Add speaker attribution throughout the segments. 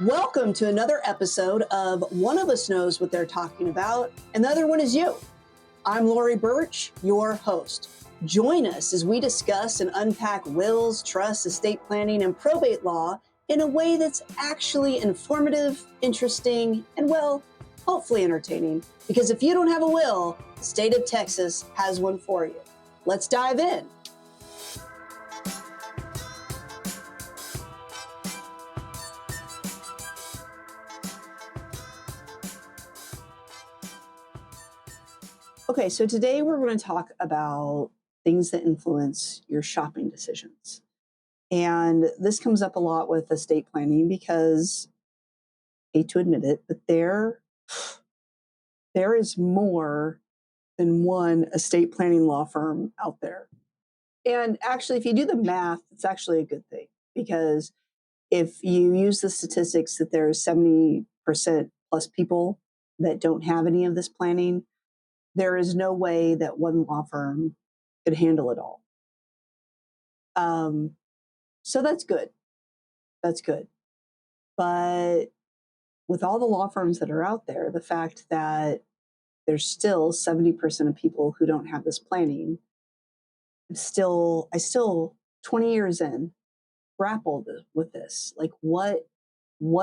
Speaker 1: Welcome to another episode of One of Us Knows What They're Talking About, and the other one is you. I'm Lorie Burch, your host. Join us as we discuss and unpack wills, trusts, estate planning, and probate law in a way that's actually informative, interesting, and, well, hopefully entertaining. Because if you don't have a will, the state of Texas has one for you. Let's dive in. Okay, so today we're going to talk about things that influence your shopping decisions. And this comes up a lot with estate planning because, I hate to admit it, but there is more than one estate planning law firm out there. And actually, if you do the math, it's actually a good thing, because if you use the statistics that there's 70% plus people that don't have any of this planning, there is no way that one law firm could handle it all. So that's good. That's good. But with all the law firms that are out there, the fact that there's still 70% of people who don't have this planning, I still 20 years in, grappled with this. Like, what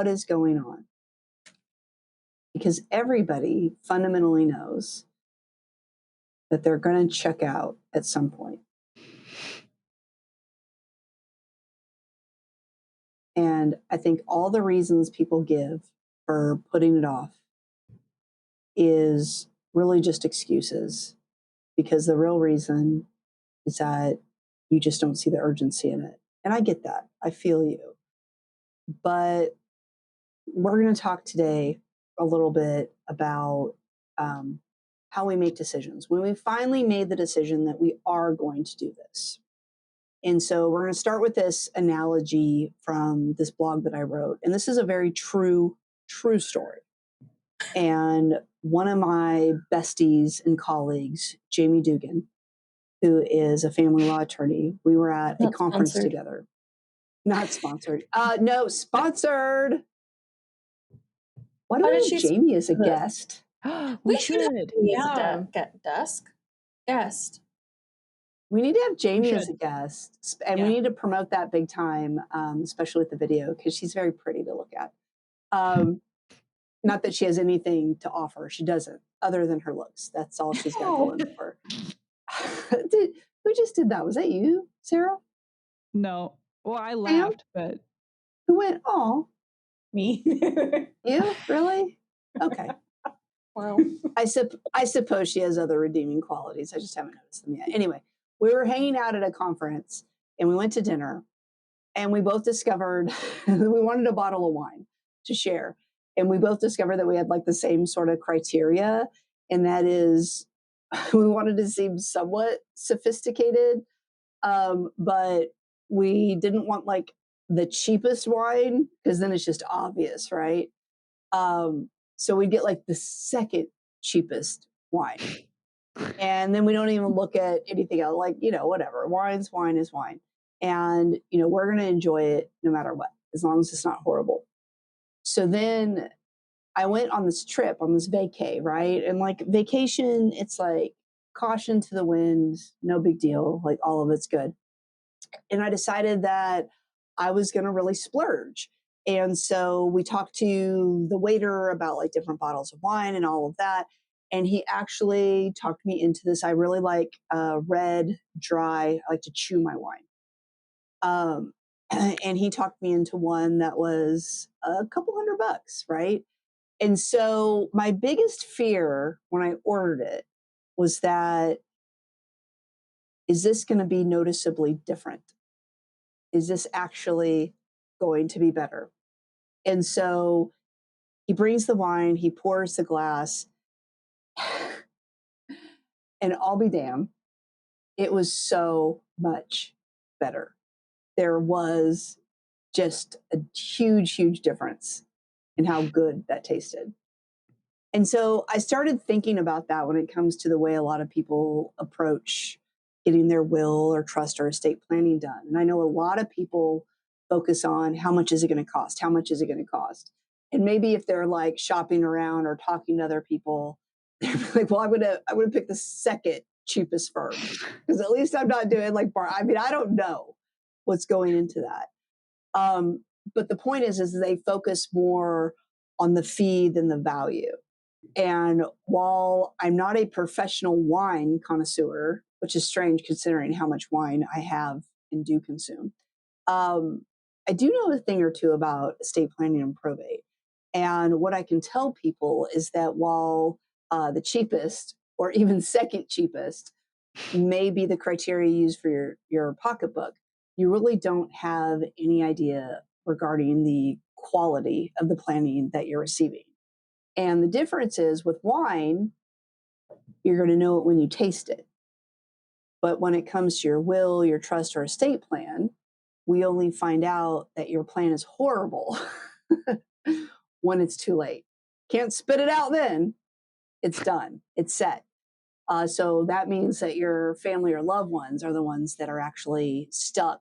Speaker 1: is going on? Because everybody fundamentally knows that they're going to check out at some point. And I think all the reasons people give for putting it off is really just excuses, because the real reason is that you just don't see the urgency in it. And I get that. I feel you. But we're going to talk today a little bit about how we make decisions when we finally made the decision that we are going to do this. And so we're going to start with this analogy from this blog that I wrote. And this is a very true story. And one of my besties and colleagues, Jamie Dugan, who is a family law attorney, we were at a conference together. Not sponsored. No, sponsored. Why do we have Jamie as a guest?
Speaker 2: We should.
Speaker 3: Yeah. Guest.
Speaker 1: We need to have Jamie as a guest, and we need to promote that big time, especially with the video, because she's very pretty to look at. Not that she has anything to offer. She doesn't, other than her looks. That's all she's got going for. Who just did that? Was that you, Sarah?
Speaker 2: No. Well, I laughed, but
Speaker 1: who went? Oh,
Speaker 3: me.
Speaker 1: You really? Okay.
Speaker 3: Wow.
Speaker 1: I suppose she has other redeeming qualities. I just haven't noticed them yet. Anyway, we were hanging out at a conference and we went to dinner, and we both discovered we wanted a bottle of wine to share. And we both discovered that we had like the same sort of criteria. And that is, we wanted to seem somewhat sophisticated, but we didn't want like the cheapest wine, because then it's just obvious, right? So we get like the second cheapest wine. And then we don't even look at anything else, like, whatever. Wine is wine. And, we're going to enjoy it no matter what, as long as it's not horrible. So then I went on this trip, on this vacay, right? And like vacation, it's like caution to the wind, no big deal. Like all of it's good. And I decided that I was going to really splurge. And so we talked to the waiter about like different bottles of wine and all of that. And he actually talked me into this. I really like red, dry. I like to chew my wine. And he talked me into one that was a couple $100, right? And so my biggest fear when I ordered it was that, is this going to be noticeably different? Is this actually going to be better? And so he brings the wine, he pours the glass, and I'll be damned, it was so much better. There was just a huge, huge difference in how good that tasted. And so I started thinking about that when it comes to the way a lot of people approach getting their will or trust or estate planning done. And I know a lot of people focus on how much is it going to cost? How much is it going to cost? And maybe if they're like shopping around or talking to other people, they're like, well, I'm gonna pick the second cheapest first because at least I'm not doing like bar. I mean, I don't know what's going into that. But the point is they focus more on the fee than the value. And while I'm not a professional wine connoisseur, which is strange considering how much wine I have and do consume, I do know a thing or two about estate planning and probate. And what I can tell people is that while the cheapest or even second cheapest may be the criteria used for your pocketbook, you really don't have any idea regarding the quality of the planning that you're receiving. And the difference is with wine, you're going to know it when you taste it. But when it comes to your will, your trust, or estate plan, we only find out that your plan is horrible when it's too late. Can't spit it out then. It's done. It's set. So that means that your family or loved ones are the ones that are actually stuck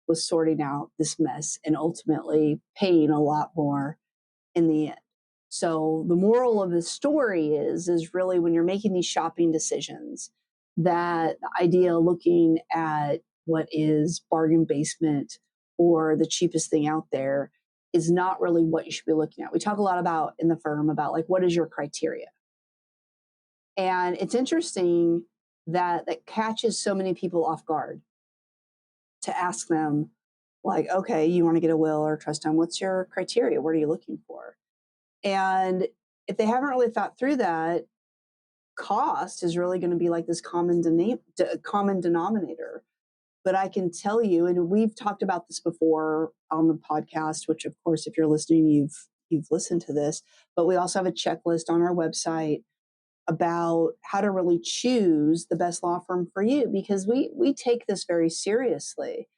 Speaker 1: with sorting out this mess and ultimately paying a lot more in the end. So the moral of the story is really when you're making these shopping decisions, that the idea of looking at what is bargain basement or the cheapest thing out there is not really what you should be looking at. We talk a lot about in the firm about like, what is your criteria? And it's interesting that catches so many people off guard to ask them like, okay, you want to get a will or trust on, what's your criteria? What are you looking for? And if they haven't really thought through that, cost is really going to be like this common denominator. But I can tell you, and we've talked about this before on the podcast, which of course, if you're listening, you've listened to this, but we also have a checklist on our website about how to really choose the best law firm for you, because we take this very seriously.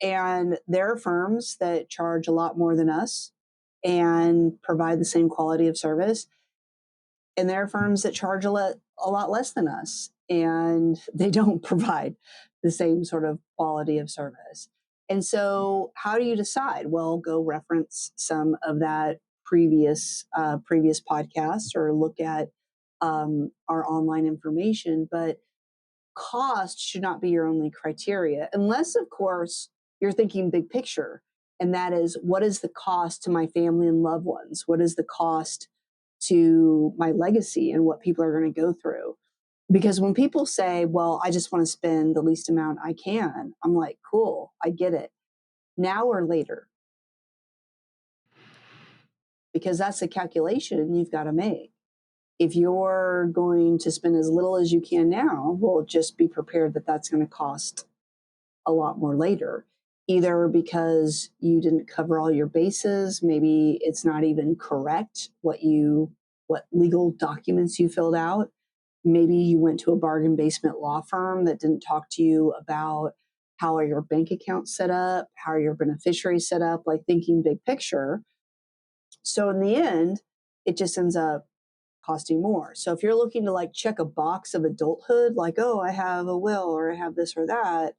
Speaker 1: And there are firms that charge a lot more than us and provide the same quality of service. And there are firms that charge a lot less than us and they don't provide the same sort of quality of service. And so how do you decide? Well, go reference some of that previous podcasts or look at our online information. But cost should not be your only criteria, unless, of course, you're thinking big picture. And that is, what is the cost to my family and loved ones? What is the cost to my legacy and what people are going to go through? Because when people say, well, I just want to spend the least amount I can, I'm like, cool, I get it. Now or later? Because that's the calculation you've got to make. If you're going to spend as little as you can now, well, just be prepared that that's going to cost a lot more later, either because you didn't cover all your bases, maybe it's not even correct what legal documents you filled out. Maybe you went to a bargain basement law firm that didn't talk to you about how are your bank accounts set up, how are your beneficiaries set up, like thinking big picture. So in the end, it just ends up costing more. So if you're looking to like check a box of adulthood, like, oh, I have a will or I have this or that,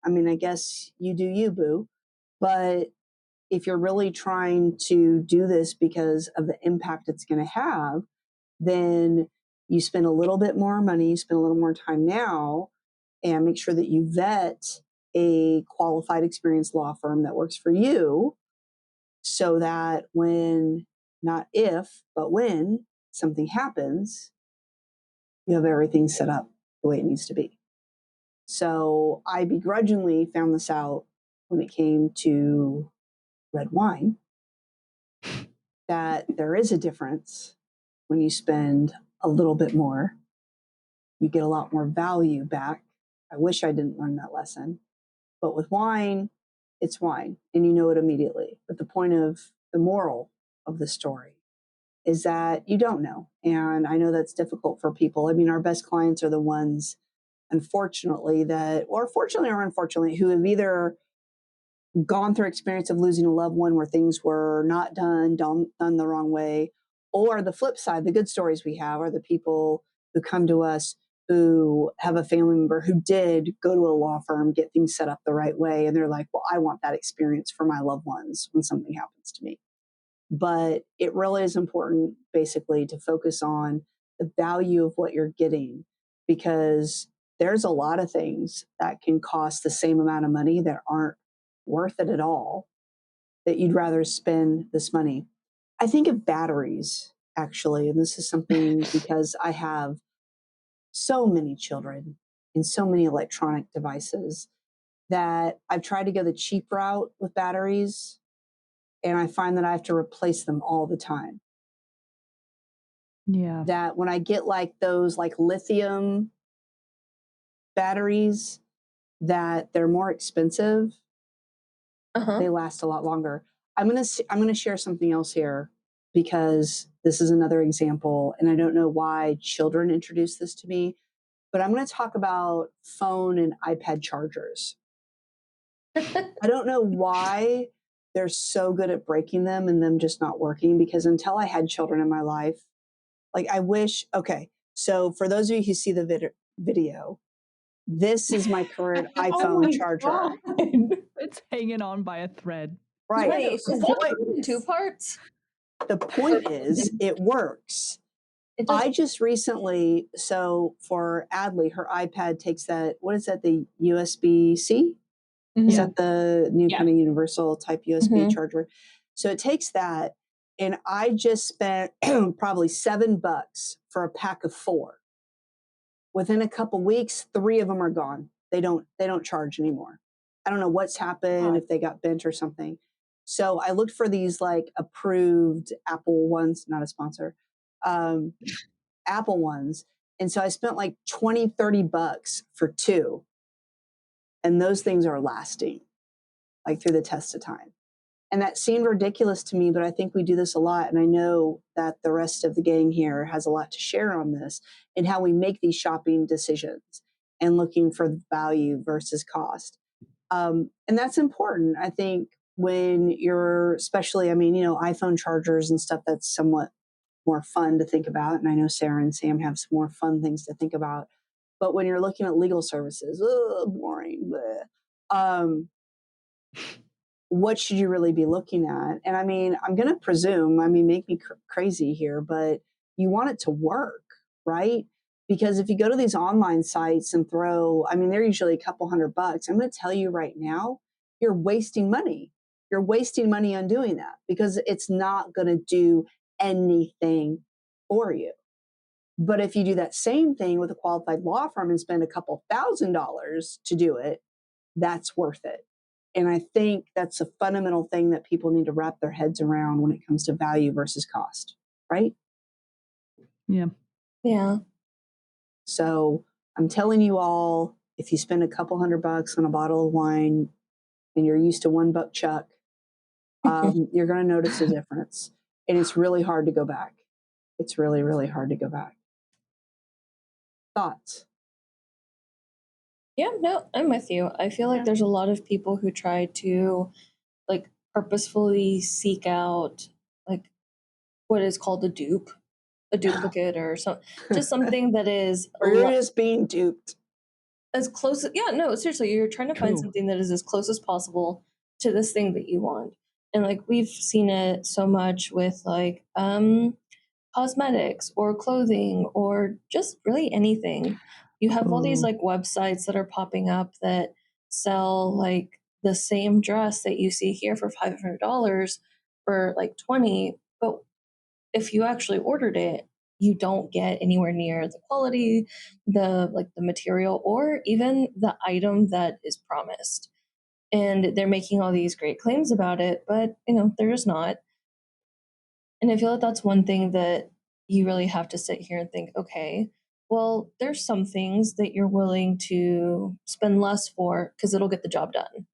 Speaker 1: I mean, I guess you do you, boo. But if you're really trying to do this because of the impact it's going to have, then you spend a little bit more money, you spend a little more time now, and make sure that you vet a qualified, experienced law firm that works for you so that when, not if, but when something happens, you have everything set up the way it needs to be. So I begrudgingly found this out when it came to red wine, that there is a difference when you spend a little bit more. You get a lot more value back. I wish I didn't learn that lesson. But with wine, it's wine, and you know it immediately. But the point of the moral of the story is that you don't know. And I know that's difficult for people. I mean, our best clients are the ones, unfortunately, fortunately or unfortunately, who have either gone through experience of losing a loved one where things were not done the wrong way, or the flip side, the good stories we have are the people who come to us who have a family member who did go to a law firm, get things set up the right way. And they're like, well, I want that experience for my loved ones when something happens to me. But it really is important, basically, to focus on the value of what you're getting, because there's a lot of things that can cost the same amount of money that aren't worth it at all, that you'd rather spend this money. I think of batteries, actually, and this is something because I have so many children and so many electronic devices that I've tried to go the cheap route with batteries, and I find that I have to replace them all the time.
Speaker 2: Yeah.
Speaker 1: That when I get like those like lithium batteries, that they're more expensive, they last a lot longer. I'm gonna share something else here, because this is another example, and I don't know why children introduced this to me, but I'm going to talk about phone and iPad chargers. I don't know why they're so good at breaking them and them just not working, because until I had children in my life, like I wish, okay, so for those of you who see the video, this is my current iPhone charger.
Speaker 3: God.
Speaker 2: It's hanging on by a thread.
Speaker 1: Right.
Speaker 3: Wait, is that in 2 parts?
Speaker 1: The point is, it works.
Speaker 3: It does.
Speaker 1: I just recently, so for Adley, her iPad takes that, what is that, the USB-C? Is that the new kind of universal type USB charger? So it takes that, and I just spent probably $7 for a pack of 4. Within a couple weeks, 3 of them are gone. They don't charge anymore. I don't know what's happened, if they got bent or something. So I looked for these like approved Apple ones, not a sponsor, Apple ones. And so I spent like $20, $30 for 2. And those things are lasting, like through the test of time. And that seemed ridiculous to me, but I think we do this a lot. And I know that the rest of the gang here has a lot to share on this and how we make these shopping decisions and looking for value versus cost. And that's important. I think when you're, especially, I mean, iPhone chargers and stuff, that's somewhat more fun to think about. And I know Sarah and Sam have some more fun things to think about. But when you're looking at legal services, boring. What should you really be looking at? And I mean, I'm going to presume, make me crazy here, but you want it to work, right? Because if you go to these online sites and they're usually a couple $100. I'm going to tell you right now, you're wasting money. You're wasting money on doing that, because it's not going to do anything for you. But if you do that same thing with a qualified law firm and spend a couple $1,000s to do it, that's worth it. And I think that's a fundamental thing that people need to wrap their heads around when it comes to value versus cost, right?
Speaker 2: Yeah.
Speaker 3: Yeah.
Speaker 1: So I'm telling you all, if you spend a couple $100 on a bottle of wine and you're used to $1 chuck, you're going to notice a difference. And it's really hard to go back. It's really, really hard to go back. Thoughts?
Speaker 3: Yeah, no, I'm with you. I feel like there's a lot of people who try to like purposefully seek out like what is called a duplicate or just something that is
Speaker 1: Or you're just being duped.
Speaker 3: as close. No, seriously, you're trying to find something that is as close as possible to this thing that you want. And like we've seen it so much with like cosmetics or clothing or just really anything. You have all these like websites that are popping up that sell like the same dress that you see here for $500 for like 20, but if you actually ordered it, you don't get anywhere near the quality, the material, or even the item that is promised. And they're making all these great claims about it, but they're just not. And I feel like that's one thing that you really have to sit here and think, okay, well, there's some things that you're willing to spend less for because it'll get the job done.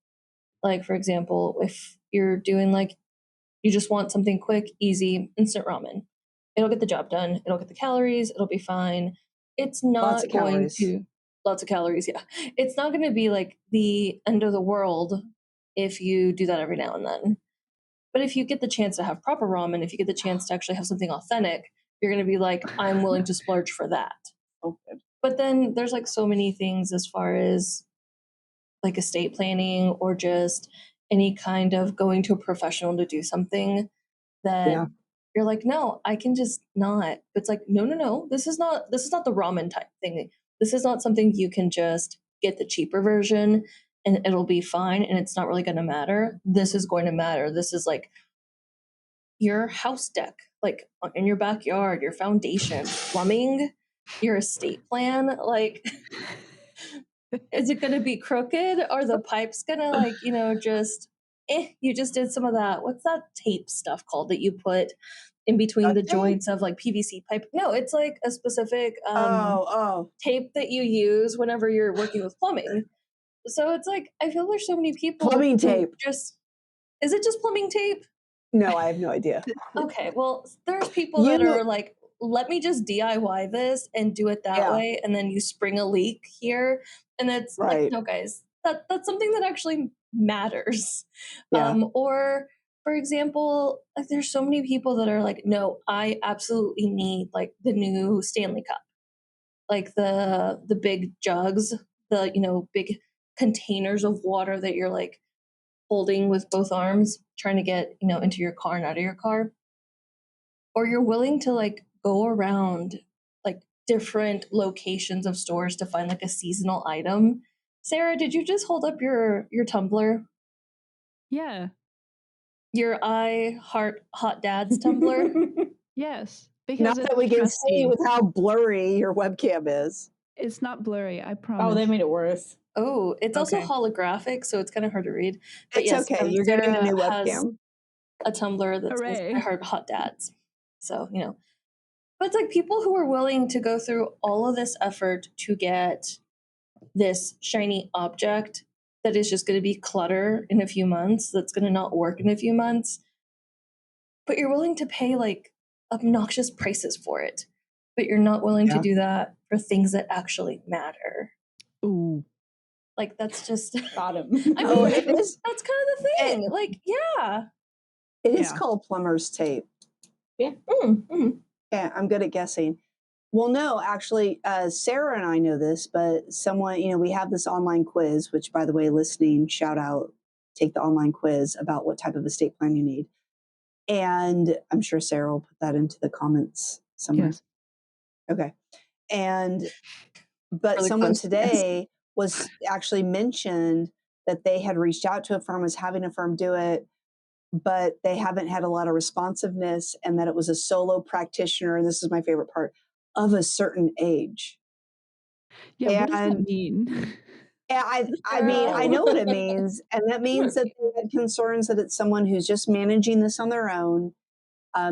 Speaker 3: Like, for example, if you're doing like, you just want something quick, easy, instant ramen, it'll get the job done. It'll get the calories. It'll be fine. It's not going to, lots of calories, yeah. It's not going to be like the end of the world if you do that every now and then. But if you get the chance to have proper ramen, if you get the chance to actually have something authentic, you're going to be like, I'm willing to splurge for that.
Speaker 1: Oh, good.
Speaker 3: But then there's like so many things as far as like estate planning or just any kind of going to a professional to do something that
Speaker 1: Yeah.
Speaker 3: you're like, no, I can just not. It's like, no, no, no. This is not the ramen type thing. This is not something you can just get the cheaper version and it'll be fine and it's not really going to matter. This is going to matter. This is like your house deck, like in your backyard, your foundation, plumbing, your estate plan. Like, is it going to be crooked? Are the pipes going to like, just, you just did some of that. What's that tape stuff called that you put in between
Speaker 1: Duct
Speaker 3: the
Speaker 1: tape?
Speaker 3: joints of like PVC pipe? No, it's like a specific
Speaker 1: Oh.
Speaker 3: tape that you use whenever you're working with plumbing. So it's like, I feel there's so many people
Speaker 1: Plumbing
Speaker 3: who
Speaker 1: tape.
Speaker 3: is it just plumbing tape?
Speaker 1: No, I have no idea.
Speaker 3: Okay, well, there's people that
Speaker 1: You
Speaker 3: are like, let me just DIY this and do it that
Speaker 1: Yeah,
Speaker 3: way, and then you spring a leak here, and it's like,
Speaker 1: right.
Speaker 3: no, guys, that's something that actually matters.
Speaker 1: Yeah.
Speaker 3: Or for example, like there's so many people that are like, no, I absolutely need like the new Stanley Cup, like the big jugs, the big containers of water that you're like holding with both arms, trying to get into your car and out of your car, or you're willing to like go around like different locations of stores to find like a seasonal item. Sarah, did you just hold up your tumbler?
Speaker 2: Yeah.
Speaker 3: Your I heart hot dads tumbler?
Speaker 2: Yes.
Speaker 1: Not
Speaker 2: Because
Speaker 1: that
Speaker 2: it's
Speaker 1: we can see
Speaker 2: trusty.
Speaker 1: with how blurry your webcam is.
Speaker 2: It's not blurry, I
Speaker 4: Oh,
Speaker 2: promise.
Speaker 4: that made it worse.
Speaker 3: Oh, it's also
Speaker 2: Okay.
Speaker 3: holographic, so it's kind of hard to read. But
Speaker 1: It's
Speaker 3: yes,
Speaker 1: okay. You're getting a
Speaker 3: Sarah
Speaker 1: new
Speaker 3: has
Speaker 1: webcam.
Speaker 3: a tumbler that says I
Speaker 2: Hooray.
Speaker 3: heart hot dads. So, but it's like people who are willing to go through all of this effort to get this shiny object that is just going to be clutter in a few months, that's going to not work in a few months, but you're willing to pay like obnoxious prices for it, but you're not willing to
Speaker 1: Yeah.
Speaker 3: do that for things that actually matter.
Speaker 2: Ooh.
Speaker 3: Like that's just
Speaker 4: Got him.
Speaker 3: I
Speaker 1: Oh,
Speaker 3: mean,
Speaker 1: it is.
Speaker 3: that's kind of the thing. Like, yeah.
Speaker 1: It is
Speaker 2: Yeah.
Speaker 1: called plumber's tape.
Speaker 3: Mm.
Speaker 1: Yeah, I'm good at guessing. Well, no, actually, Sarah and I know this, but someone, we have this online quiz, which, by the way, listening, shout out, take the online quiz about what type of estate plan you need. And I'm sure Sarah will put that into the comments somewhere.
Speaker 2: Yes.
Speaker 1: Okay. But
Speaker 3: Really
Speaker 1: someone
Speaker 3: close, yes.
Speaker 1: today was actually mentioned that they had reached out to a firm, was having a firm do it, but they haven't had a lot of responsiveness, and that it was a solo practitioner, and this is my favorite part, of a certain age.
Speaker 2: Yeah, what does that
Speaker 1: And
Speaker 2: mean?
Speaker 1: I mean, I know what it means, and that means that they had concerns that it's someone who's just managing this on their own.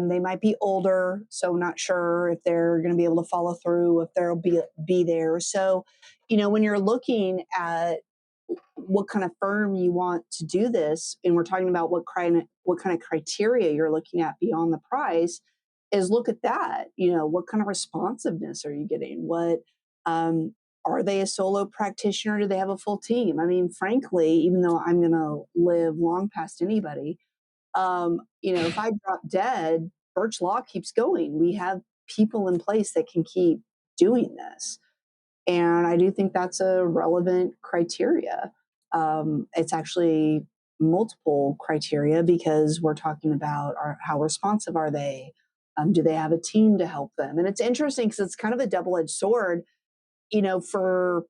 Speaker 1: They might be older, so not sure if they're going to be able to follow through, if they'll be there. So, when you're looking at what kind of firm you want to do this, and we're talking about what kind of criteria you're looking at beyond the price, is look at that. What kind of responsiveness are you getting? What are they a solo practitioner? Do they have a full team? I mean, frankly, even though I'm going to live long past anybody, if I drop dead, Burch Law keeps going. We have people in place that can keep doing this. And I do think that's a relevant criteria. It's actually multiple criteria because we're talking about how responsive are they? Do they have a team to help them? And it's interesting because it's kind of a double-edged sword. For,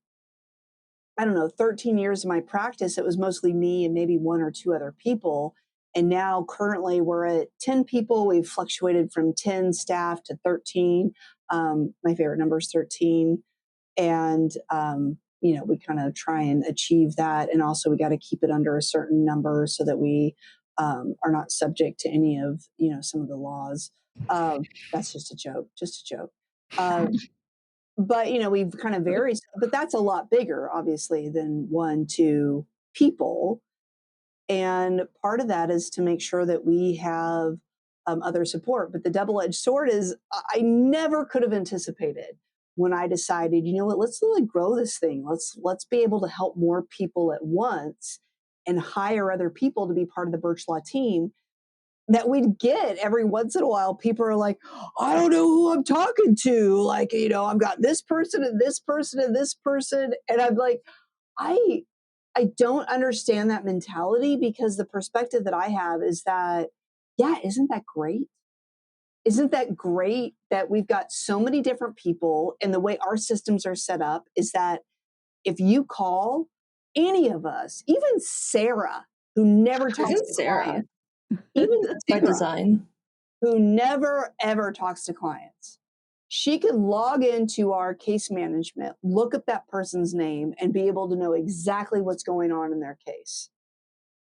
Speaker 1: I don't know, 13 years of my practice, it was mostly me and maybe one or two other people. And now currently we're at 10 people. We've fluctuated from 10 staff to 13. My favorite number is 13. And, we kind of try and achieve that. And also we got to keep it under a certain number so that we are not subject to any of, some of the laws. That's just a joke. But, we've kind of varied, but that's a lot bigger, obviously, than 1, 2 people. And part of that is to make sure that we have other support. But the double-edged sword is I never could have anticipated when I decided, you know what, let's really grow this thing. Let's be able to help more people at once and hire other people to be part of the Burch Law team. that we'd get every once in a while. People are like, I don't know who I'm talking to. Like, I've got this person and this person and this person. And I'm like, I don't understand that mentality, because the perspective that I have is that, yeah, isn't that great? Isn't that great that we've got so many different people, and the way our systems are set up is that if you call any of us, even Sarah, who never talks to clients, even
Speaker 3: That's by
Speaker 1: Sarah,
Speaker 3: design.
Speaker 1: who never ever talks to clients, she could log into our case management, look up that person's name, and be able to know exactly what's going on in their case.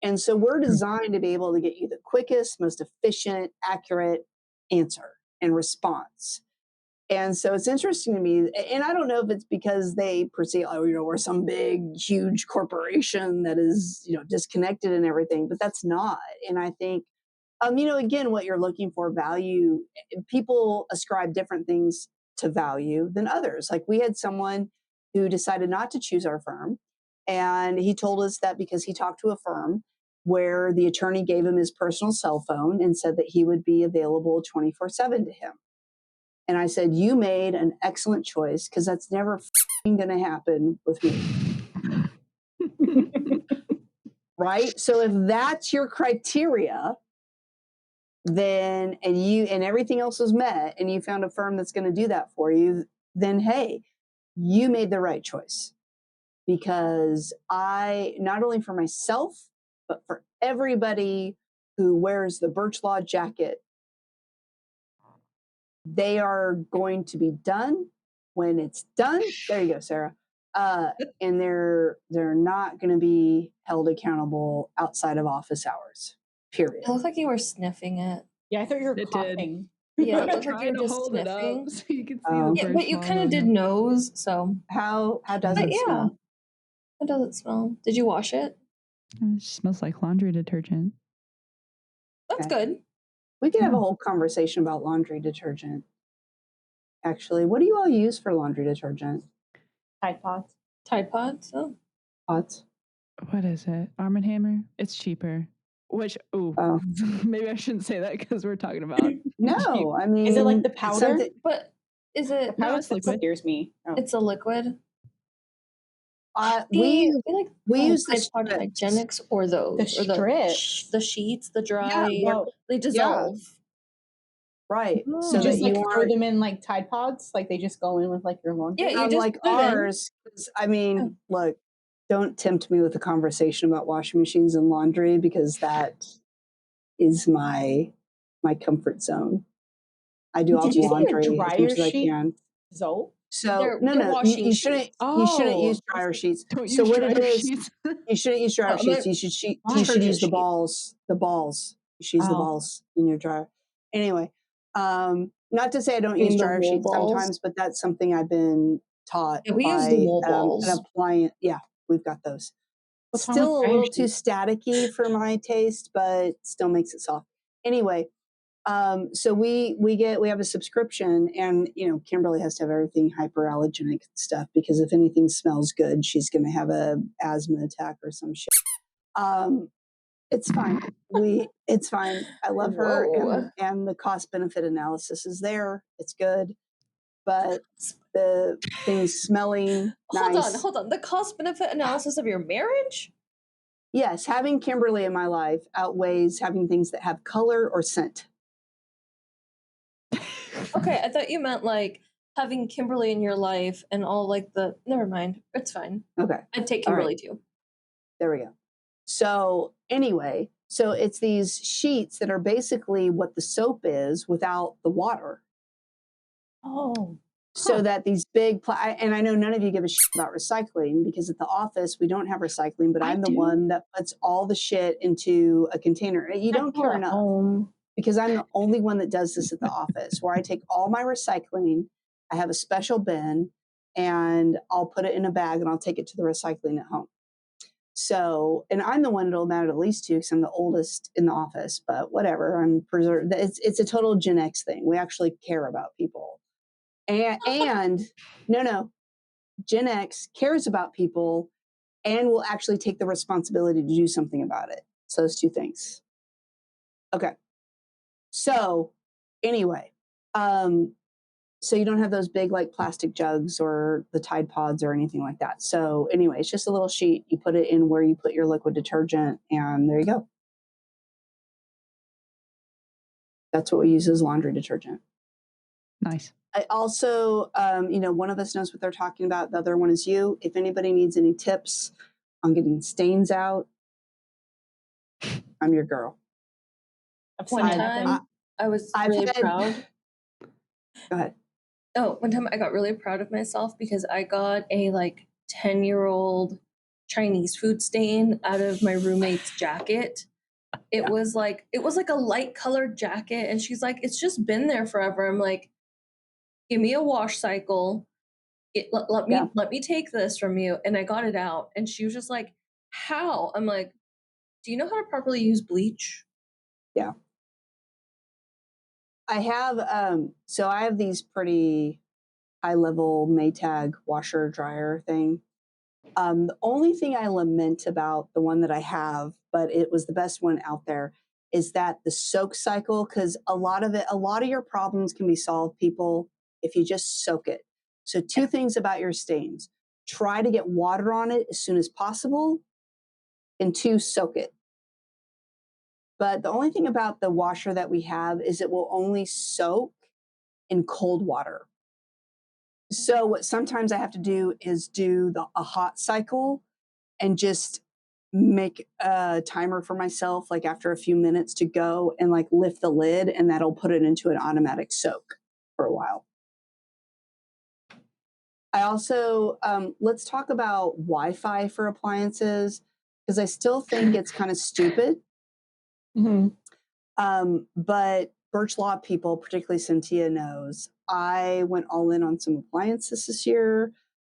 Speaker 1: And so we're designed to be able to get you the quickest, most efficient, accurate answer and response. And so it's interesting to me, and I don't know if it's because they perceive, we're some big, huge corporation that is, disconnected and everything, but that's not. And I think, again, what you're looking for, value, people ascribe different things to value than others. Like, we had someone who decided not to choose our firm, and he told us that because he talked to a firm where the attorney gave him his personal cell phone and said that he would be available 24/7 to him. And I said, you made an excellent choice, because that's never going to happen with me. Right? So if that's your criteria, then, and everything else is met, and you found a firm that's going to do that for you, then hey, you made the right choice. Because I, not only for myself, but for everybody who wears the Burch Law jacket, they are going to be done when it's done. There you go, Sarah. And they're not going to be held accountable outside of office hours. Period.
Speaker 3: It looked like you were sniffing it.
Speaker 4: Yeah, I thought you were
Speaker 2: It did.
Speaker 4: coughing.
Speaker 3: Yeah, it looked like you
Speaker 2: Trying
Speaker 3: were
Speaker 2: to
Speaker 3: just
Speaker 2: hold it up
Speaker 3: sniffing.
Speaker 2: so you can see
Speaker 1: Oh.
Speaker 2: the
Speaker 3: Yeah,
Speaker 2: Burch
Speaker 3: but you
Speaker 2: Law
Speaker 3: kind of
Speaker 2: logo.
Speaker 3: did nose, so.
Speaker 1: How does
Speaker 3: But
Speaker 1: it
Speaker 3: yeah.
Speaker 1: smell?
Speaker 3: How does it smell? Did you wash it?
Speaker 2: It smells like laundry detergent.
Speaker 3: That's
Speaker 1: Okay.
Speaker 3: good.
Speaker 1: We could have a whole conversation about laundry detergent. Actually, what do you all use for laundry detergent?
Speaker 4: Tide Pods.
Speaker 3: Tide Pods. Oh.
Speaker 1: Pots?
Speaker 2: What is it? Arm & Hammer? It's cheaper. Which,
Speaker 1: Oh.
Speaker 2: maybe I shouldn't say that because we're talking about
Speaker 1: No, I mean,
Speaker 4: Is it like the
Speaker 1: it's
Speaker 4: powder?
Speaker 1: something-
Speaker 3: But is it?
Speaker 2: No,
Speaker 4: Powder
Speaker 2: it's liquid.
Speaker 4: scares me. Oh.
Speaker 3: It's a liquid.
Speaker 1: we
Speaker 3: I feel like
Speaker 1: use the
Speaker 3: Tide Pod
Speaker 1: strips.
Speaker 3: hygienics or those
Speaker 4: The
Speaker 3: or
Speaker 4: strips?
Speaker 3: the sheets, the dry.
Speaker 4: well,
Speaker 3: they dissolve.
Speaker 1: Right.
Speaker 2: Oh.
Speaker 1: So
Speaker 4: You just
Speaker 1: that
Speaker 4: like
Speaker 1: you
Speaker 4: throw
Speaker 1: are,
Speaker 4: them in like Tide Pods? Like they just go in with like your laundry?
Speaker 3: Yeah, you just
Speaker 1: like
Speaker 3: put it in.
Speaker 1: ours. I mean, look, don't tempt me with a conversation about washing machines and laundry, because that is my comfort zone. I do all
Speaker 4: Did
Speaker 1: the
Speaker 4: you say your
Speaker 1: laundry as much
Speaker 4: dryer
Speaker 1: as I
Speaker 4: sheet?
Speaker 1: can.
Speaker 4: Zoe?
Speaker 1: So
Speaker 3: They're
Speaker 1: no,
Speaker 3: washing
Speaker 1: you shouldn't.
Speaker 3: sheets.
Speaker 1: You shouldn't
Speaker 4: Oh.
Speaker 1: use dryer sheets.
Speaker 2: Don't
Speaker 1: So
Speaker 2: use
Speaker 1: what it
Speaker 2: dryer
Speaker 1: is,
Speaker 2: sheets.
Speaker 1: you shouldn't use dryer
Speaker 3: Oh,
Speaker 1: sheets.
Speaker 3: but
Speaker 1: You should
Speaker 3: detergent
Speaker 1: use the
Speaker 3: sheets.
Speaker 1: balls. The balls. You should use the
Speaker 4: Oh.
Speaker 1: balls in your dryer. Anyway, not to say I don't
Speaker 3: You mean
Speaker 1: use
Speaker 3: the
Speaker 1: dryer
Speaker 3: wool
Speaker 1: sheets
Speaker 3: balls?
Speaker 1: sometimes, but that's something I've been taught
Speaker 3: Yeah, we use
Speaker 1: by
Speaker 3: the wool
Speaker 1: an
Speaker 3: balls.
Speaker 1: appliance. Yeah, we've got those.
Speaker 4: What's wrong
Speaker 1: Still
Speaker 4: with
Speaker 1: a
Speaker 4: dryer
Speaker 1: little too
Speaker 4: sheets?
Speaker 1: staticky for my taste, but still makes it soft. Anyway, so we have a subscription, and Kimberly has to have everything hyperallergenic stuff, because if anything smells good, she's going to have a asthma attack or some shit. It's fine. It's fine. I love her,
Speaker 3: Whoa.
Speaker 1: and the cost benefit analysis is there. It's good, but the things smelling nice.
Speaker 3: Hold on. The cost benefit analysis of your marriage?
Speaker 1: Yes, having Kimberly in my life outweighs having things that have color or scent.
Speaker 3: Okay, I thought you meant like having Kimberly in your life and all like the. Never mind. It's fine.
Speaker 1: Okay.
Speaker 3: I'd take
Speaker 1: All right.
Speaker 3: Kimberly too.
Speaker 1: There we go. So anyway, so it's these sheets that are basically what the soap is without the water.
Speaker 4: Oh.
Speaker 1: So that these big, and I know none of you give a shit about recycling, because at the office we don't have recycling, but I'm the one that puts all the shit into a container. You don't care enough, because I'm the only one that does this at the office, where I take all my recycling, I have a special bin, and I'll put it in a bag and I'll take it to the recycling at home. So, and I'm the one it'll matter the least to, because I'm the oldest in the office, but whatever, I'm preserved. It's a total Gen X thing. We actually care about people. And no, Gen X cares about people and will actually take the responsibility to do something about it. So those two things. Okay. So anyway, so you don't have those big like plastic jugs or the Tide Pods or anything like that. So anyway, it's just a little sheet. You put it in where you put your liquid detergent, and there you go. That's what we use as laundry detergent.
Speaker 2: Nice.
Speaker 1: I also, one of us knows what they're talking about. The other one is you. If anybody needs any tips on getting stains out, I'm your girl.
Speaker 3: One time I was really proud.
Speaker 1: Go ahead.
Speaker 3: Oh, one time I got really proud of myself because I got a like 10-year-old Chinese food stain out of my roommate's jacket. It was like a light colored jacket, and she's like, it's just been there forever. I'm like, give me a wash cycle. Let me take this from you. And I got it out, and she was just like, how? I'm like, do you know how to properly use bleach?
Speaker 1: Yeah. I have these pretty high level Maytag washer dryer thing. The only thing I lament about the one that I have, but it was the best one out there, is that the soak cycle, because a lot of your problems can be solved, people, if you just soak it. So 2 things about your stains: try to get water on it as soon as possible, and 2, soak it. But the only thing about the washer that we have is it will only soak in cold water. So what sometimes I have to do is do a hot cycle and just make a timer for myself, like after a few minutes, to go and like lift the lid, and that'll put it into an automatic soak for a while. I also, let's talk about Wi-Fi for appliances, because I still think it's kind of stupid. But Burch Law people, particularly Cynthia, knows I went all in on some appliances this year.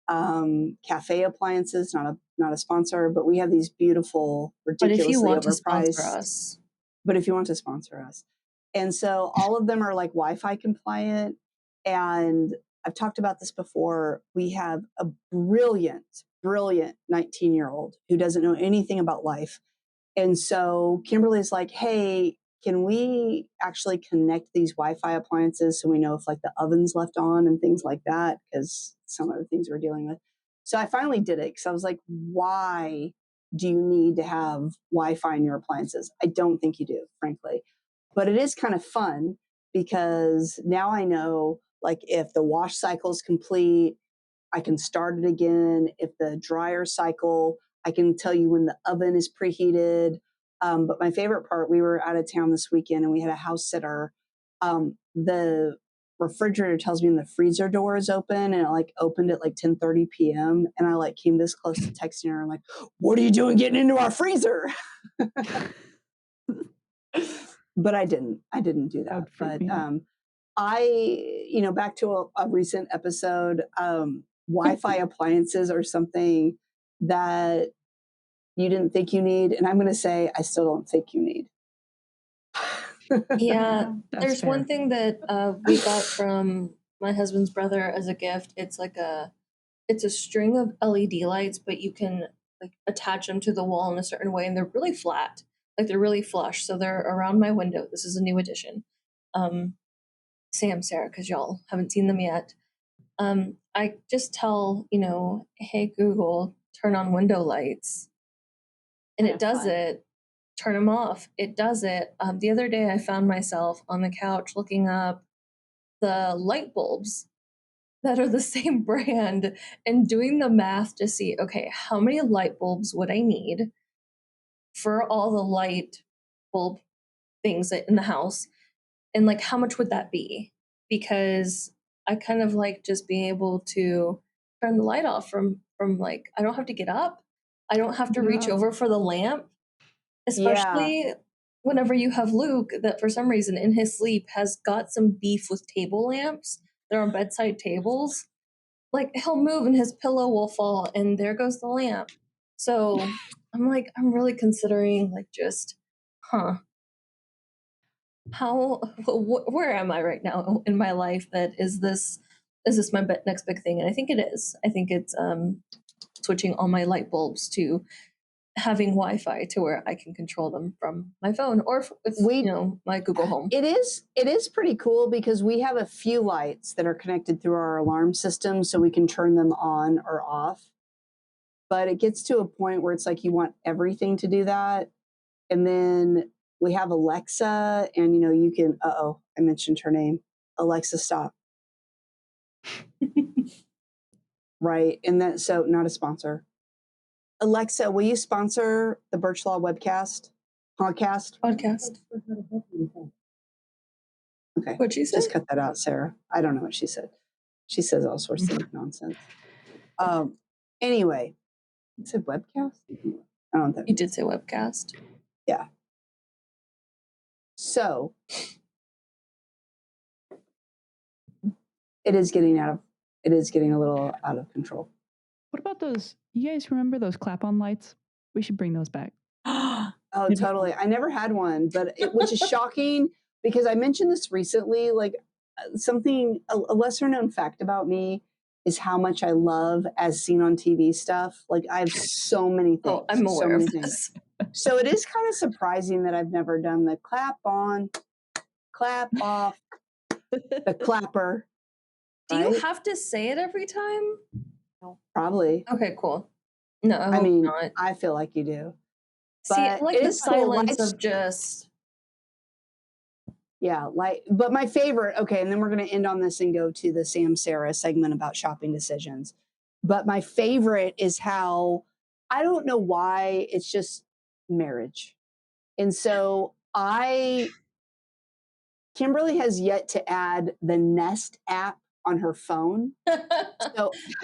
Speaker 1: Cafe appliances, not a sponsor, but we have these beautiful, ridiculously overpriced. But if you want to sponsor us, and so all of them are like Wi-Fi compliant. And I've talked about this before. We have a brilliant 19-year-old who doesn't know anything about life. And so Kimberly's like, hey, can we actually connect these Wi-Fi appliances so we know if like the oven's left on and things like that, because some of the things we're dealing with. So I finally did it, because I was like, why do you need to have Wi-Fi in your appliances? I don't think you do, frankly. But it is kind of fun, because now I know, like, if the wash cycle is complete, I can start it again. If the dryer cycle, I can tell you when the oven is preheated. But my favorite part, we were out of town this weekend and we had a house sitter. The refrigerator tells me when the freezer door is open, and it like opened at like 10:30 p.m. And I like came this close to texting her. I'm like, what are you doing getting into our freezer? But I didn't do that. But back to a recent episode, Wi-Fi appliances are something that you didn't think you need. And I'm going to say, I still don't think you need.
Speaker 3: Yeah, there's fair. One thing that we got from my husband's brother as a gift. It's a string of LED lights, but you can like attach them to the wall in a certain way, and they're really flat, like they're really flush. So they're around my window. This is a new addition. Sam, Sara, because y'all haven't seen them yet. I just tell, hey, Google, turn on window lights. And it does it. Turn them off. It does it. The other day, I found myself on the couch looking up the light bulbs that are the same brand and doing the math to see, okay, how many light bulbs would I need for all the light bulb things in the house? And like, how much would that be? Because I kind of like just being able to turn the light off from like, I don't have to get up. I don't have to reach over for the lamp, especially whenever you have Luke that for some reason in his sleep has got some beef with table lamps. They're on bedside tables. Like he'll move and his pillow will fall and there goes the lamp. So I'm like, I'm really considering like just, where am I right now in my life? That is this my next big thing? And I think it is. I think it's switching all my light bulbs to having Wi-Fi to where I can control them from my phone or with my Google Home.
Speaker 1: It is pretty cool because we have a few lights that are connected through our alarm system, so we can turn them on or off. But it gets to a point where it's like you want everything to do that, and then we have Alexa, and you can. I mentioned her name. Alexa, stop. Right, and that not a sponsor. Alexa, will you sponsor the Burch Law podcast?
Speaker 3: Podcast.
Speaker 1: Okay.
Speaker 3: What'd she say?
Speaker 1: Just cut that out, Sarah. I don't know what she said. She says all sorts of nonsense. Anyway, you said webcast? I don't think
Speaker 3: you did say webcast.
Speaker 1: Yeah. So it is getting a little out of control.
Speaker 2: What about those? You guys remember those clap-on lights? We should bring those back.
Speaker 1: Oh, totally. I never had one, but which is shocking because I mentioned this recently. Like a lesser known fact about me is how much I love as seen on TV stuff. Like I have so many things.
Speaker 3: Oh, I'm aware of this.
Speaker 1: So it is kind of surprising that I've never done the clap on, clap off, the clapper.
Speaker 3: Do you have to say it every time?
Speaker 1: No. Probably.
Speaker 3: Okay, cool. No,
Speaker 1: I mean,
Speaker 3: not.
Speaker 1: I feel like you do.
Speaker 3: See, like the silence of just.
Speaker 1: Yeah, but my favorite, okay, and then we're going to end on this and go to the Sam Sara segment about shopping decisions. But my favorite is how, I don't know why, it's just marriage. And so Kimberly has yet to add the Nest app on her phone.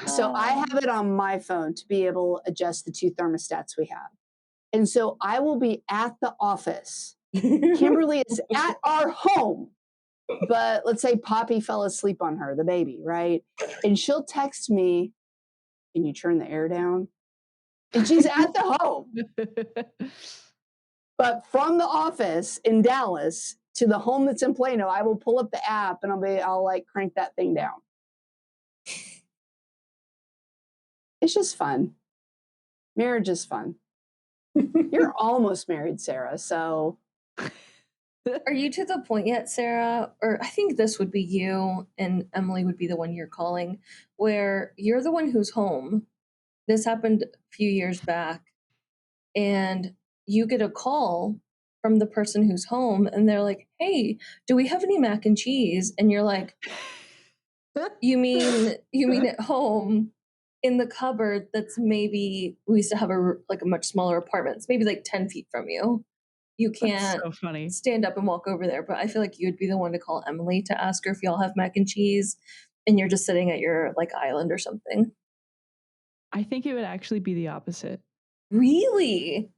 Speaker 1: So I have it on my phone to be able to adjust the 2 thermostats we have. And so I will be at the office. Kimberly is at our home, but let's say Poppy fell asleep on her, the baby, right? And she'll text me, "Can you turn the air down?" And she's at the home. But from the office in Dallas to the home that's in Plano, I will pull up the app and I'll like crank that thing down. It's just fun. Marriage is fun. You're almost married, Sarah, so.
Speaker 3: Are you to the point yet, Sarah? Or I think this would be you and Emily would be the one you're calling, where you're the one who's home. This happened a few years back, and you get a call from the person who's home, and they're like, "Hey, do we have any mac and cheese?" And you're like, "You mean at home in the cupboard? That's maybe we used to have a much smaller apartment. It's maybe like 10 feet from you." You can't stand up and walk over there, but I feel like you would be the one to call Emily to ask her if y'all have mac and cheese and you're just sitting at your island or something.
Speaker 2: I think it would actually be the opposite.
Speaker 3: Really?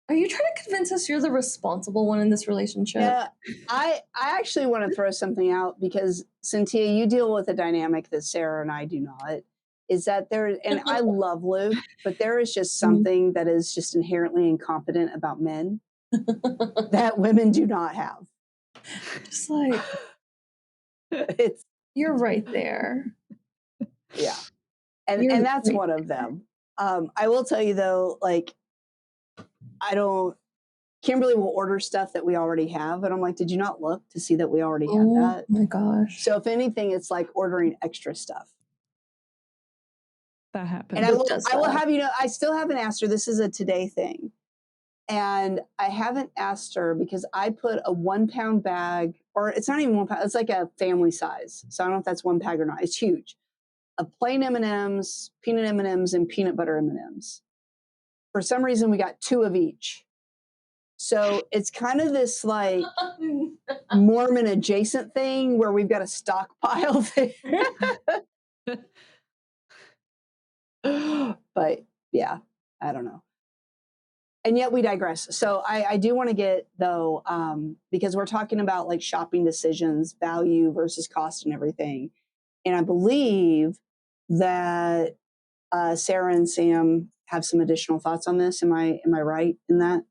Speaker 3: Are you trying to convince us you're the responsible one in this relationship?
Speaker 1: Yeah, I actually want to throw something out because Cynthia, you deal with a dynamic that Sarah and I do not. Is that and I love Luke, but there is just something that is just inherently incompetent about men that women do not have.
Speaker 3: Just like you're right there.
Speaker 1: Yeah. And that's one of them. I will tell you though, Kimberly will order stuff that we already have. And I'm like, did you not look to see that we already had that?
Speaker 3: Oh my gosh.
Speaker 1: So if anything, it's like ordering extra stuff.
Speaker 2: That happens.
Speaker 1: And I will have I still haven't asked her. This is a today thing. And I haven't asked her because I put a 1 pound bag, or it's not even 1 pound, it's like a family size. So I don't know if that's 1 bag or not. It's huge. Of plain M&Ms, peanut M&Ms, and peanut butter M&Ms. For some reason, we got 2 of each. So it's kind of this like Mormon adjacent thing where we've got a stockpile thing. But yeah, I don't know. And yet we digress. So I do want to get though, because we're talking about like shopping decisions, value versus cost and everything. And I believe that Sarah and Sam have some additional thoughts on this. Am I right in that?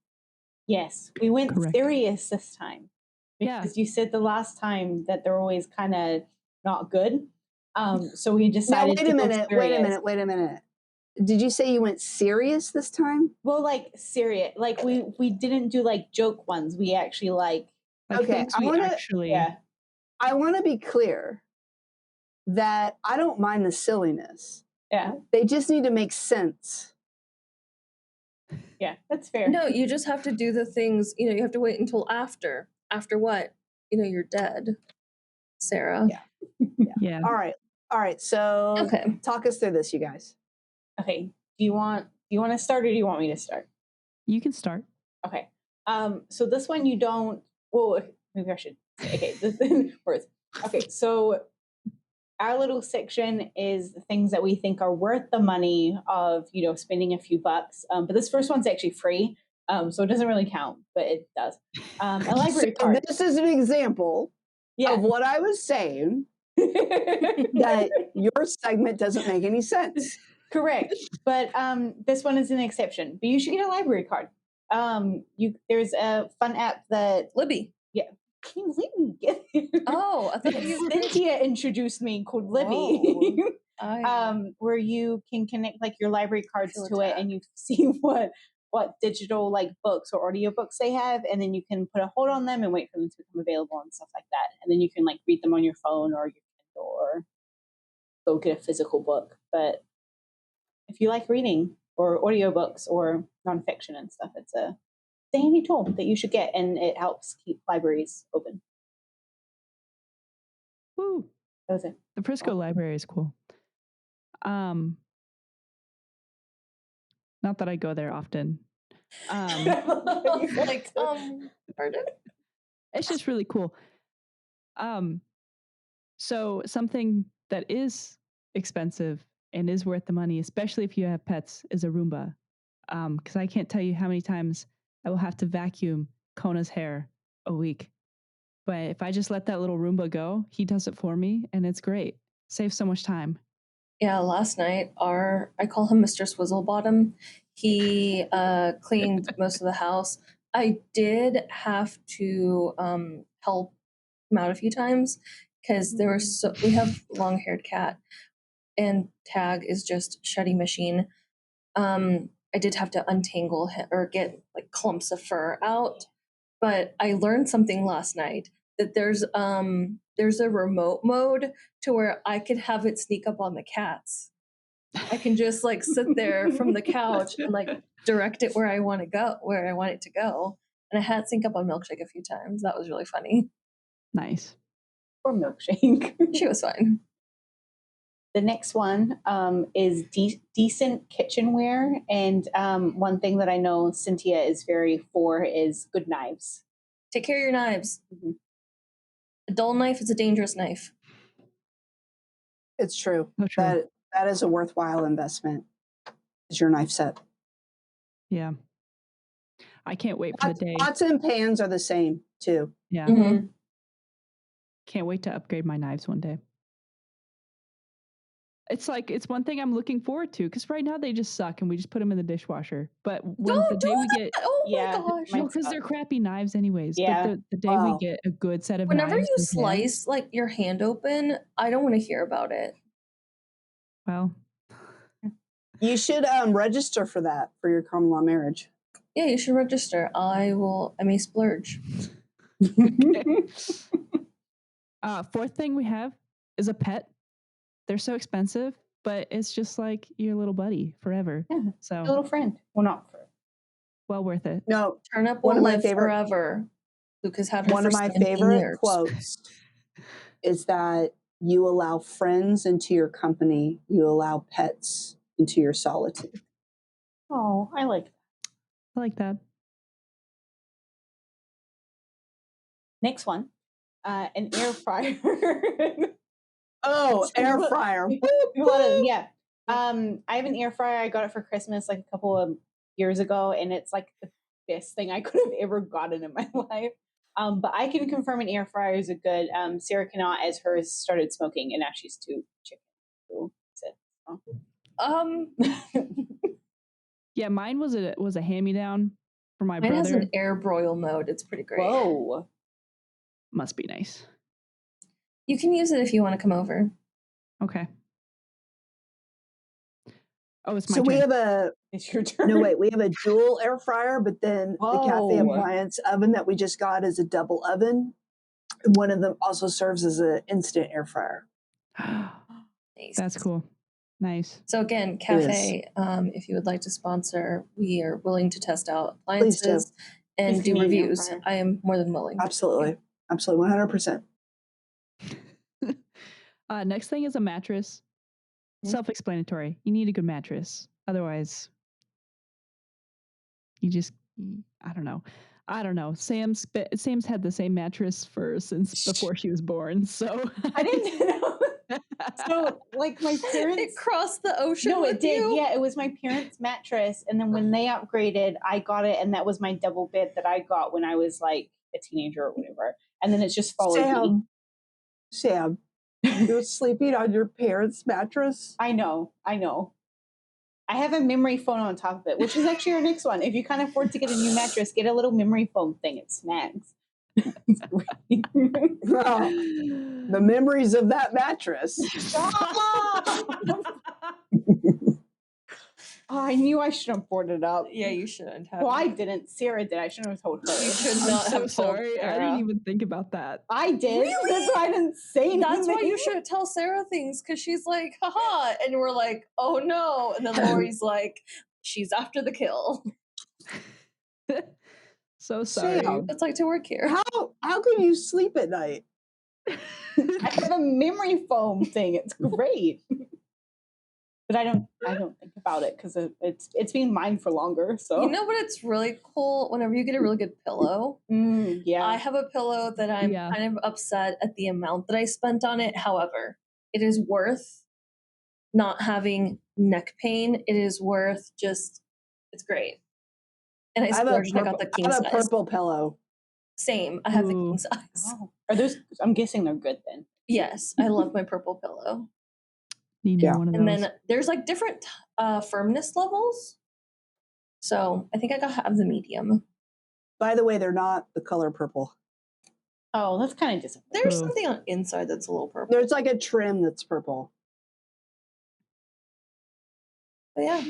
Speaker 4: Yes, we went
Speaker 2: Correct.
Speaker 4: serious this time because you said the last time that they're always kind of not good. So we decided.
Speaker 1: Now, wait a minute. did you say you went serious this time?
Speaker 4: Well, like serious. Like we didn't do like joke ones. We actually like
Speaker 2: Like
Speaker 1: Okay,
Speaker 2: things we actually.
Speaker 4: yeah.
Speaker 1: I want to be clear that I don't mind the silliness.
Speaker 4: Yeah.
Speaker 1: They just need to make sense.
Speaker 4: Yeah, that's fair.
Speaker 3: No, you just have to do the things, you have to wait until after. After what? You're dead, Sarah.
Speaker 2: Yeah.
Speaker 1: All right. So
Speaker 3: Okay.
Speaker 1: talk us through this, you guys.
Speaker 4: Okay. Do you want to start, or do you want me to start?
Speaker 2: You can start.
Speaker 4: Okay. So this one you don't. Well, maybe I should say. Okay. This first. Okay. So our little section is the things that we think are worth the money of spending a few bucks. But this first one's actually free, so it doesn't really count, but it does. A library card.
Speaker 1: This is an example of what I was saying. That your segment doesn't make any sense.
Speaker 4: Correct. But this one is an exception. But you should get a library card. There's a fun app that
Speaker 3: Libby.
Speaker 4: Yeah. Can you let me get it?
Speaker 3: Oh, I thought you
Speaker 4: Cynthia introduced me called Libby. Where you can connect like your library cards to it, and you see what digital like books or audiobooks they have, and then you can put a hold on them and wait for them to become available and stuff like that. And then you can like read them on your phone or your Kindle, or go get a physical book. But if you like reading or audiobooks or nonfiction and stuff, it's a handy tool that you should get, and it helps keep libraries open.
Speaker 2: Woo.
Speaker 4: That was it.
Speaker 2: The Frisco Library is cool. Not that I go there often.
Speaker 3: Pardon?
Speaker 2: It's just really cool. So something that is expensive and is worth the money, especially if you have pets, is a Roomba. Because I can't tell you how many times I will have to vacuum Kona's hair a week. But if I just let that little Roomba go, he does it for me, and it's great. Saves so much time.
Speaker 3: Yeah, last night I call him Mr. Swizzlebottom. He cleaned most of the house. I did have to help him out a few times because we have long-haired cat, and Tag is just shutty machine. I did have to untangle him or get like clumps of fur out, but I learned something last night, that there's a remote mode to where I could have it sneak up on the cats. I can just like sit there from the couch and like direct it where I want it to go. And I had it sneak up on Milkshake a few times. That was really funny.
Speaker 2: Nice.
Speaker 4: Or Milkshake.
Speaker 3: She was fine.
Speaker 4: The next one is decent kitchenware. And one thing that I know Cynthia is very for is good knives.
Speaker 3: Take care of your knives. Mm-hmm. A dull knife is a dangerous knife.
Speaker 1: It's true.
Speaker 2: Oh, true.
Speaker 1: That is a worthwhile investment. Is your knife set?
Speaker 2: Yeah. I can't wait for the day.
Speaker 1: Pots and pans are the same too.
Speaker 2: Yeah.
Speaker 3: Mm-hmm.
Speaker 2: Can't wait to upgrade my knives one day. It's one thing I'm looking forward to, because right now they just suck and we just put them in the dishwasher. But when the day we get,
Speaker 3: my gosh,
Speaker 2: no, because they're crappy knives anyways.
Speaker 4: Yeah.
Speaker 2: But the day we get a good set of
Speaker 3: whenever
Speaker 2: knives,
Speaker 3: you slice like your hand open, I don't want to hear about it.
Speaker 2: Well,
Speaker 1: you should register for that for your common law marriage.
Speaker 3: Yeah, you should register. I may splurge.
Speaker 2: Fourth thing we have is a pet. They're so expensive, but it's just like your little buddy forever.
Speaker 4: Yeah,
Speaker 2: so
Speaker 4: a little friend. Well, not forever.
Speaker 2: Well worth it.
Speaker 1: No,
Speaker 3: Turnip will live forever. Lucas had her
Speaker 1: one of my favorite
Speaker 3: years.
Speaker 1: quotes is that you allow friends into your company, you allow pets into your solitude.
Speaker 4: Oh, I like that.
Speaker 2: I like that.
Speaker 4: Next one, an air fryer.
Speaker 1: Oh, air fryer.
Speaker 4: Yeah. I have an air fryer. I got it for Christmas like a couple of years ago, and it's like the best thing I could have ever gotten in my life. But I can confirm an air fryer is a good. Sarah cannot, as hers started smoking, and now she's too chicken.
Speaker 2: Yeah, mine was a hand-me-down for my
Speaker 3: brother. Mine has an
Speaker 2: air
Speaker 3: broil mode. It's pretty great.
Speaker 4: Whoa.
Speaker 2: Must be nice.
Speaker 3: You can use it if you want to come over.
Speaker 2: Okay. Oh, it's my
Speaker 1: So
Speaker 2: turn.
Speaker 1: we have a
Speaker 4: It's your turn.
Speaker 1: no wait, we have a dual air fryer, but then the cafe appliance oven that we just got is a double oven. And one of them also serves as an instant air fryer.
Speaker 3: Nice.
Speaker 2: That's cool. Nice.
Speaker 3: So again, cafe, if you would like to sponsor, we are willing to test out appliances and do reviews. I am more than willing.
Speaker 1: Absolutely. Absolutely. 100%.
Speaker 2: Next thing is a mattress. Self-explanatory. You need a good mattress. Otherwise, you just, I don't know. Sam's had the same mattress since before she was born. So
Speaker 4: I didn't know. So like my parents,
Speaker 3: it crossed the ocean.
Speaker 4: No,
Speaker 3: with
Speaker 4: it did.
Speaker 3: you?
Speaker 4: Yeah, it was my parents' mattress, and then when they upgraded, I got it, and that was my double bed that I got when I was like a teenager or whatever. And then it's just followed me.
Speaker 1: Sam, you're sleeping on your parents' mattress?
Speaker 4: I know. I have a memory foam on top of it, which is actually our next one. If you can't afford to get a new mattress, get a little memory foam thing. It snags.
Speaker 1: Well, the memories of that mattress.
Speaker 4: Oh, I knew I should have brought it up.
Speaker 3: Yeah, you shouldn't have.
Speaker 4: Well, I didn't. Sarah did. I shouldn't have told her.
Speaker 3: You should not have told
Speaker 2: sorry.
Speaker 3: Sarah.
Speaker 2: I didn't even think about that.
Speaker 4: I did.
Speaker 3: Really?
Speaker 4: That's why I didn't say anything.
Speaker 3: That's why you shouldn't tell Sarah things, because she's like, haha. And we're like, oh no. And then Lori's like, she's after the kill.
Speaker 2: So sorry.
Speaker 1: Sam,
Speaker 3: It's like to work here.
Speaker 1: How can you sleep at night?
Speaker 4: I have a memory foam thing. It's great. But I don't think about it because it's been mine for longer. So
Speaker 3: You know what? It's really cool whenever you get a really good pillow.
Speaker 4: Yeah.
Speaker 3: I have a pillow that I'm kind of upset at the amount that I spent on it. However, it is worth not having neck pain. It is worth it's great. And I splurged and I got the king size.
Speaker 1: I have a purple pillow.
Speaker 3: Same. I have the king size.
Speaker 4: Oh. Are those? I'm guessing they're good then.
Speaker 3: Yes, I love my purple pillow.
Speaker 2: Need one of those.
Speaker 3: And then there's like different firmness levels. So I think I have the medium.
Speaker 1: By the way, they're not the color purple.
Speaker 4: Oh, that's kind of disappointing.
Speaker 3: There's something on inside that's a little purple.
Speaker 1: There's like a trim that's purple.
Speaker 3: But yeah.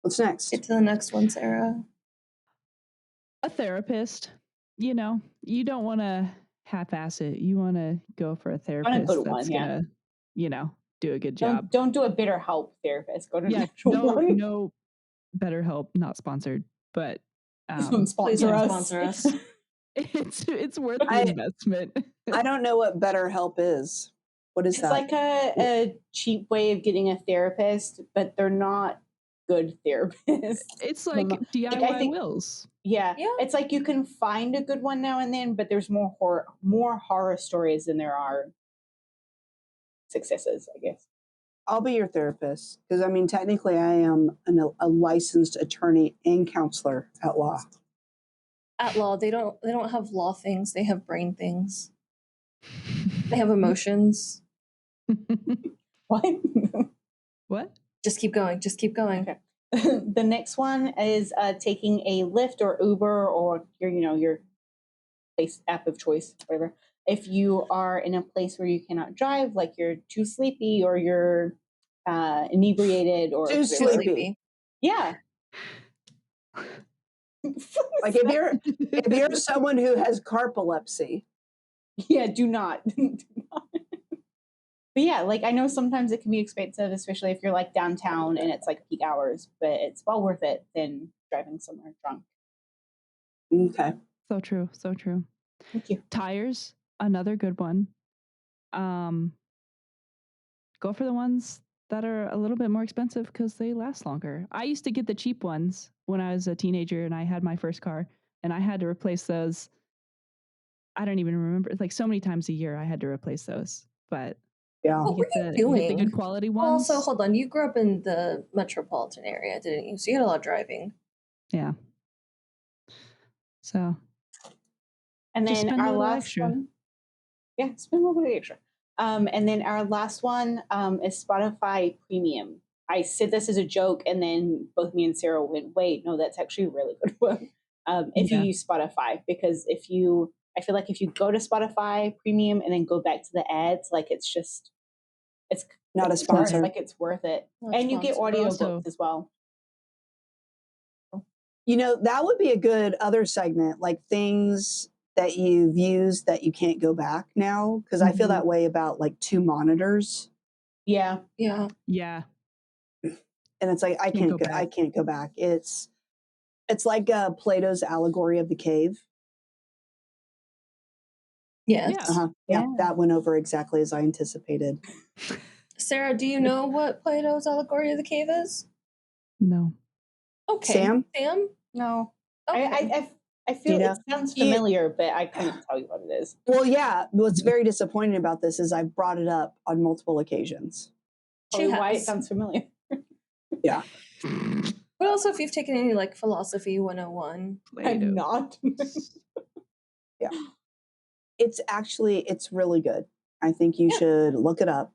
Speaker 1: What's next?
Speaker 3: Get to the next one, Sarah.
Speaker 2: A therapist. You know, you don't want to half-ass it. You want to go for a therapist that's gonna, do a good job.
Speaker 4: Don't do a BetterHelp therapist. Go to an actual one.
Speaker 2: No, BetterHelp, not sponsored, but
Speaker 4: sponsor us.
Speaker 2: It's worth the investment.
Speaker 1: I don't know what BetterHelp is. What is that?
Speaker 4: It's like a cheap way of getting a therapist, but they're not good therapists.
Speaker 2: It's like DIY wills.
Speaker 4: Yeah, it's like you can find a good one now and then, but there's more horror stories than there are successes, I guess.
Speaker 1: I'll be your therapist because I mean, technically, I am a licensed attorney and counselor at law.
Speaker 3: At law, they don't have law things. They have brain things. They have emotions.
Speaker 4: What?
Speaker 2: What?
Speaker 3: Just keep going. Just keep going.
Speaker 4: Okay. The next one is taking a Lyft or Uber or your place app of choice, whatever. If you are in a place where you cannot drive, like you're too sleepy or you're inebriated or
Speaker 1: too sleepy.
Speaker 4: Yeah.
Speaker 1: Like if you're someone who has carpolepsy.
Speaker 4: Yeah, do not. But yeah, like I know sometimes it can be expensive, especially if you're like downtown and it's like peak hours, but it's well worth it than driving somewhere drunk.
Speaker 1: Okay.
Speaker 2: So true. So true.
Speaker 4: Thank you.
Speaker 2: Tires, another good one. Go for the ones that are a little bit more expensive because they last longer. I used to get the cheap ones when I was a teenager and I had my first car and I had to replace those. I don't even remember, like so many times a year I had to replace those, but
Speaker 1: yeah.
Speaker 3: What were you doing?
Speaker 2: Get the good quality ones.
Speaker 3: Also, hold on. You grew up in the metropolitan area, didn't you? So you had a lot of driving.
Speaker 2: Yeah. So.
Speaker 4: And then our last one. Yeah, spend a little bit extra. And then our last one is Spotify Premium. I said this as a joke, and then both me and Sarah went, wait, no, that's actually a really good one. If you use Spotify, because I feel like if you go to Spotify Premium and then go back to the ads, like it's
Speaker 1: Not a
Speaker 4: It's worth it.
Speaker 1: sponsor.
Speaker 4: Like it's worth it.
Speaker 3: Not
Speaker 4: And you get
Speaker 3: sponsored.
Speaker 4: audio
Speaker 2: Also-
Speaker 4: books as well.
Speaker 1: You know, that would be a good other segment, like things that you've used that you can't go back now. Because I feel
Speaker 4: Mhm.
Speaker 1: that way about like 2 monitors.
Speaker 4: Yeah.
Speaker 3: Yeah.
Speaker 2: Yeah.
Speaker 1: And it's like I
Speaker 2: Can't go
Speaker 1: I
Speaker 2: back.
Speaker 1: can't go back. It's like Plato's allegory of the cave.
Speaker 3: Yes.
Speaker 2: Yeah.
Speaker 1: Yeah,
Speaker 4: Yeah.
Speaker 1: that went over exactly as I anticipated.
Speaker 3: Sarah, do you know what Plato's allegory of the cave is?
Speaker 2: No.
Speaker 3: Okay.
Speaker 1: Sam?
Speaker 3: Sam?
Speaker 4: No.
Speaker 3: Okay.
Speaker 4: I feel
Speaker 1: You know,
Speaker 4: it sounds
Speaker 1: you-
Speaker 4: familiar, but I couldn't tell you what it is.
Speaker 1: Well, yeah. What's very disappointing about this is I brought it up on multiple occasions.
Speaker 3: She
Speaker 4: Why it
Speaker 3: has.
Speaker 4: sounds familiar.
Speaker 1: Yeah.
Speaker 3: But also, if you've taken any like philosophy 101,
Speaker 4: I'm not.
Speaker 1: Yeah. It's really good. I think you should look it up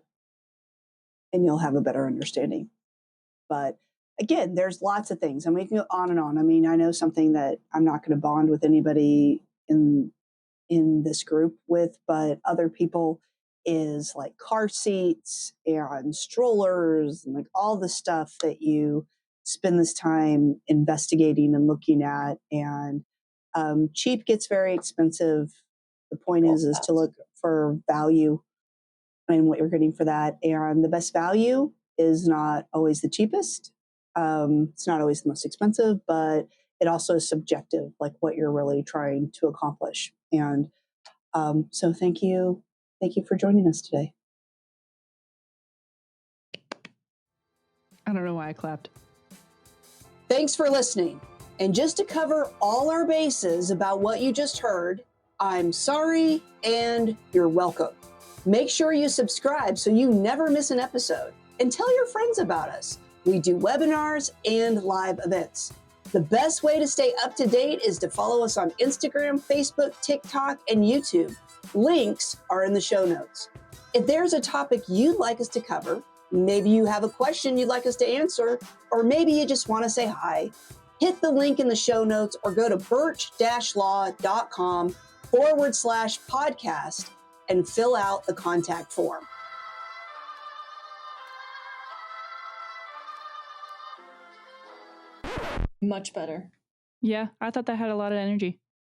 Speaker 1: and you'll have a better understanding. But again, there's lots of things. I mean, we can go on and on. I mean, I know something that I'm not going to bond with anybody in this group with, but other people is like car seats and strollers and like all the stuff that you spend this time investigating and looking at. And cheap gets very expensive. The point is to look for value and what you're getting for that. And the best value is not always the cheapest. It's not always the most expensive, but it also is subjective, like what you're really trying to accomplish. And so thank you for joining us today.
Speaker 2: I don't know why I clapped.
Speaker 1: Thanks for listening. And just to cover all our bases about what you just heard, I'm sorry and you're welcome. Make sure you subscribe so you never miss an episode. And tell your friends about us. We do webinars and live events. The best way to stay up to date is to follow us on Instagram, Facebook, TikTok, and YouTube. Links are in the show notes. If there's a topic you'd like us to cover, maybe you have a question you'd like us to answer, or maybe you just want to say hi, hit the link in the show notes or go to burch-law.com/podcast and fill out the contact form.
Speaker 3: much better.
Speaker 2: Yeah, I thought that had a lot of energy.